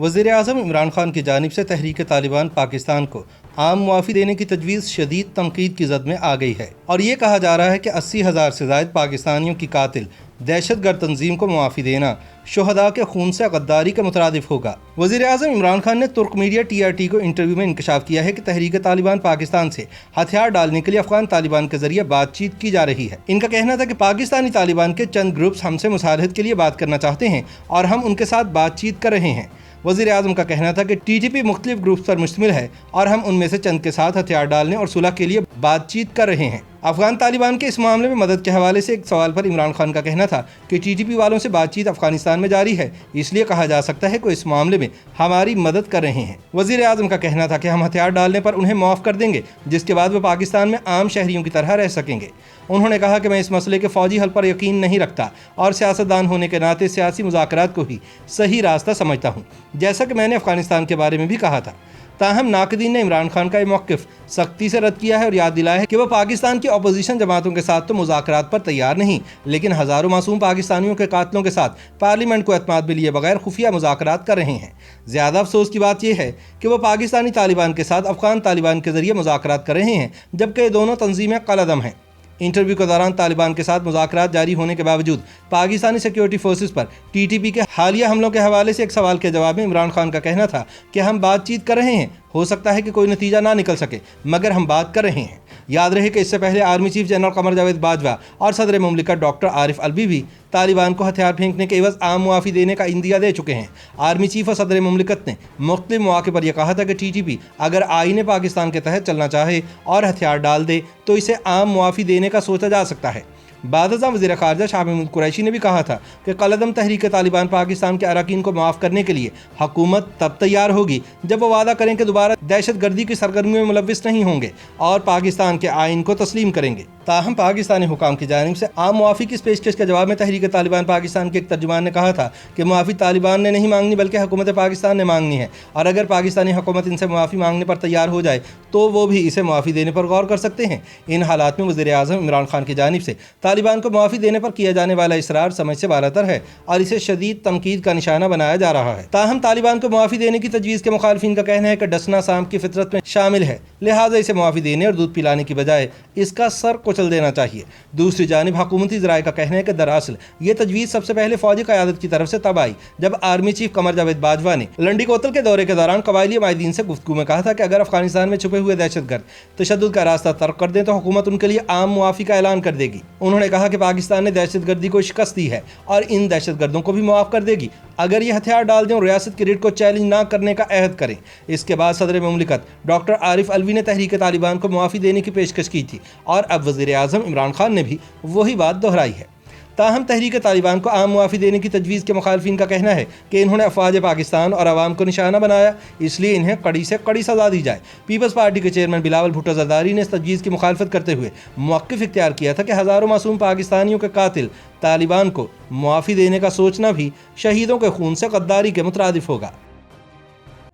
वज़ीर-ए-आज़म इमरान खान की जानिब से तहरीक तालिबान पाकिस्तान को आम मुआफ़ी देने की तजवीज़ शदीद तनकीद की ज़द में आ गई है और ये कहा जा रहा है कि 80,000 से ज़ायद पाकिस्तानियों की कातिल दहशतगर्द तंजीम को मुआफ़ी देना शुहदा के खून से गद्दारी के मुतरादिफ होगा। वज़ीर-ए-आज़म इमरान खान ने तुर्क मीडिया TRT को इंटरव्यू में इंकशाफ किया है कि तहरीक तालिबान पाकिस्तान से हथियार डालने के लिए अफगान तालिबान के जरिए बातचीत की जा रही है। इनका कहना था कि पाकिस्तानी तालिबान के चंद ग्रुप्स हमसे मुसालहत के लिए बात करना चाहते हैं और हम उनके साथ बातचीत कर रहे हैं। वज़ीर-ए-आज़म का कहना था कि TTP मुख्तलिफ ग्रुप्स पर मुश्तमिल है और हम उनमें से चंद के साथ हथियार डालने और सुलह के लिए बातचीत कर रहे हैं। अफगान तालिबान के इस मामले में मदद के हवाले से एक सवाल पर इमरान खान का कहना था कि TTP वालों से बातचीत अफगानिस्तान में जारी है, इसलिए कहा जा सकता है कि इस मामले में हमारी मदद कर रहे हैं। वज़ीर-ए-आज़म का कहना था कि हम हथियार डालने पर उन्हें माफ़ कर देंगे, जिसके बाद वो पाकिस्तान में आम शहरियों की तरह रह सकेंगे। उन्होंने कहा कि मैं इस मसले के फ़ौजी हल पर यकीन नहीं रखता और सियासतदान होने के नाते सियासी मुज़ाकरात को ही सही रास्ता समझता हूँ, जैसा कि मैंने अफगानिस्तान के बारे में भी कहा था। ताहम नाक़दीन ने इमरान खान का ये मौक़िफ़ सख्ती से रद्द किया है और याद दिलाया है कि वह पाकिस्तान की अपोजिशन जमातों के साथ तो मुज़ाकरात पर तैयार नहीं, लेकिन हज़ारों मासूम पाकिस्तानियों के कातलों के साथ पार्लियामेंट को एतमाद में लिए बगैर खुफिया मुज़ाकरात कर रहे हैं। ज़्यादा अफसोस की बात यह है कि वह पाकिस्तानी तालिबान के साथ अफ़गान तालिबान के ज़रिए मुज़ाकरात कर रहे हैं, जबकि ये दोनों तंजीमें कलअदम हैं। इंटरव्यू के दौरान तालिबान के साथ मुज़ाकरात जारी होने के बावजूद पाकिस्तानी सिक्योरिटी फोर्सेस पर TTP के हालिया हमलों के हवाले से एक सवाल के जवाब में इमरान खान का कहना था कि हम बातचीत कर रहे हैं, हो सकता है कि कोई नतीजा ना निकल सके, मगर हम बात कर रहे हैं। याद रहे कि इससे पहले army chief general Qamar Javed Bajwa और सदर मुमलिकत डॉक्टर आरिफ अलवी भी तालिबान को हथियार फेंकने के एवज़ आम मुआफ़ी देने का इंदिया दे चुके हैं। आर्मी चीफ और सदर मुमलिकत ने मुख्तलिफ मौक़े पर यह कहा था कि TTP अगर आईन पाकिस्तान के तहत चलना चाहे और हथियार डाल दे तो इसे आम मुआफ़ी देने का सोचा जा सकता है। बाद वज़ीर ख़ारजा शाह महमूद कुरैशी ने भी कहा था कि कलअदम तहरीक तालिबान पाकिस्तान के अरकान को माफ़ करने के लिए हुकूमत तब तैयार होगी जब वो वादा करें कि दोबारा दहशत गर्दी की सरगर्मियों में मुलव्विस नहीं होंगे और पाकिस्तान के आइन को तस्लीम करेंगे। ताहम पाकिस्तानी हुकाम की जानिब से आम मुआफ़ी की इस पेशकश के जवाब में तहरीक तालिबान पाकिस्तान के एक तर्जुमान ने कहा था कि मुआफ़ी तालिबान ने नहीं मांगनी बल्कि हुकूमत पाकिस्तान ने मांगनी है, और अगर पाकिस्तानी हुकूमत इनसे मुआफ़ी मांगने पर तैयार हो जाए तो वो भी इसे मुआफ़ी देने पर गौर कर सकते हैं। इन हालात में वज़ीर-ए-आज़म इमरान खान की जानिब से तालिबान को मुआफ़ी देने पर किया जाने वाला इसरार समझ से बालातर है और इसे शदीद तनकीद का निशाना बनाया जा रहा है। ताहम तालिबान को मुआफ़ी देने की तजवीज़ के मुखालिफिन का कहना है कि डसना सांप की फितरत में शामिल है, लिहाजा इसे मुआफ़ी देने और दूध पिलाने की बजाय इसका सर कुचल देना चाहिए। दूसरी जानिब हुकूमती ज़राए का कहना है कि दरअसल ये तजवीज़ सबसे पहले फ़ौजी क़यादत की तरफ से तब आई जब आर्मी चीफ कमर जावेद बाजवा ने लंडी कोतल के दौरे के दौरान कबायली माहिदीन से गुफ्तगू में कहा था कि अगर अफगानिस्तान में छुपे हुए दहशतगर्द तशद्दुद का रास्ता तर्क कर दें तो हुकूमत उनके लिए आम मुआफ़ी का ऐलान कर देगी। उन्होंने कहा कि पाकिस्तान ने दहशतगर्दी को शिकस्त दी है और इन दहशतगर्दों को भी मुआफ़ कर देगी अगर ये हथियार डाल दें और रियासत की रीढ़ को चैलेंज ना करने का अहद करें। इसके बाद सदर मुमलिकत डॉक्टर आरिफ अलवी ने तहरीक तालिबान को मुआफ़ी देने की पेशकश की थी और अब वज़ीर-ए-आज़म इमरान खान ने भी वही बात दोहराई है। ताहम तहरीक तालिबान को आम मुआफ़ी देने की तजवीज़ के मुखालिफिन का कहना है कि इन्होंने अफवाज पाकिस्तान और आवाम को निशाना बनाया, इसलिए इन्हें कड़ी से कड़ी सज़ा दी जाए। पीपल्स पार्टी के चेयरमैन बिलावल भुट्टो ज़रदारी ने इस तजवीज़ की मुखालफत करते हुए मौक़िफ़ इख्तियार किया था कि हज़ारों मासूम पाकिस्तानियों के कातिल तालिबान को मुआफ़ी देने का सोचना भी शहीदों के खून से गद्दारी के मुतरादिफ होगा।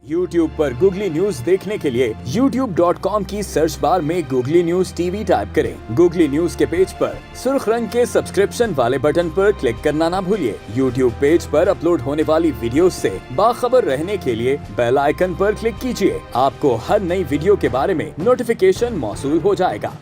YouTube पर गूगली न्यूज देखने के लिए youtube.com की सर्च बार में गूगली न्यूज TV टाइप करें। गूगली न्यूज के पेज पर सुर्ख रंग के सब्सक्रिप्शन वाले बटन पर क्लिक करना ना भूलिए। YouTube पेज पर अपलोड होने वाली वीडियोस से बाखबर रहने के लिए बेल आइकन पर क्लिक कीजिए। आपको हर नई वीडियो के बारे में नोटिफिकेशन मौसूल हो जाएगा।